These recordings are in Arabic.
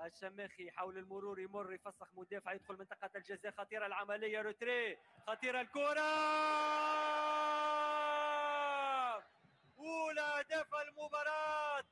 الشماخي حول المرور يمر يفسخ مدافع يدخل منطقة الجزاء. خطيرة العملية، روتري خطيرة الكرة، أولى أهداف المباراة.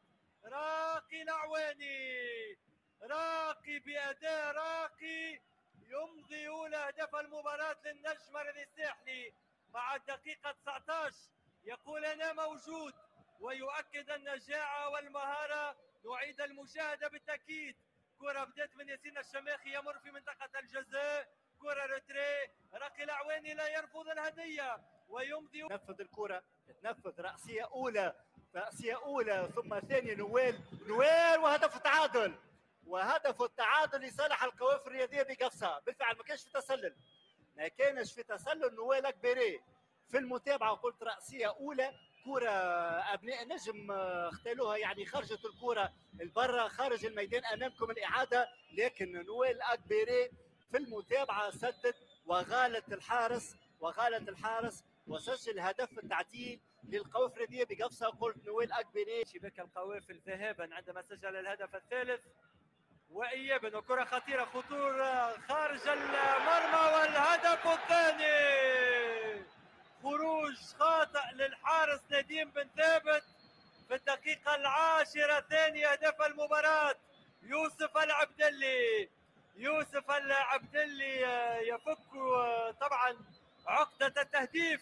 راقي العواني، راقي بأداء راقي يمضي أولى أهداف المباراة للنجم الذي الساحلي مع الدقيقة 19. يقول أنا موجود ويؤكد النجاعة والمهارة. نعيد المشاهدة بالتأكيد. كرة بدات من ياسين الشماخي يمر في منطقة الجزاء، كرة روتري. راقي العواني لا يرفض الهدية ويمضي. نفذ الكرة، تنفذ رأسية أولى، رأسية أولى ثم ثانية نويل وهدف التعادل. وهدف التعادل لصالح القوافل الرياضية بقفصة. بالفعل ما كانش في تسلل، ما كانش في تسلل. نويل أكبيري في المتابعة قلت رأسية أولى، كرة أبناء النجم اختالوها، يعني خرجت الكرة البرة خارج الميدان. أمامكم الإعادة، لكن نويل أكبيري في المتابعة سدد وغالت الحارس وسجل هدف التعديل للقوافل الرياضية بقفصة. قلت نويل أكبيري. شباك القوافل ذهابا عندما سجل الهدف الثالث، وإيابا وكرة خطيرة، خطور خارج المرمى والهدف الثاني. خروج خاطئ للحارس نديم بن ثابت في الدقيقة 10. ثاني أهداف المباراة يوسف العبدلي يفك طبعا عقدة التهديف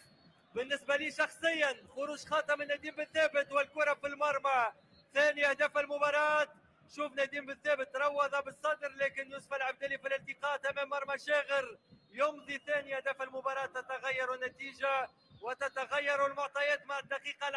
بالنسبة لي شخصيا. خروج خاطئ من نديم بن ثابت والكرة في المرمى. ثاني أهداف المباراة. شوف نديم بن ثابت روض بالصدر، لكن يوسف العبدلي في الالتقاط امام مرمى شاغر يمضي ثاني هدف المباراة. تتغير النتيجة وتتغير المعطيات مع الدقيقة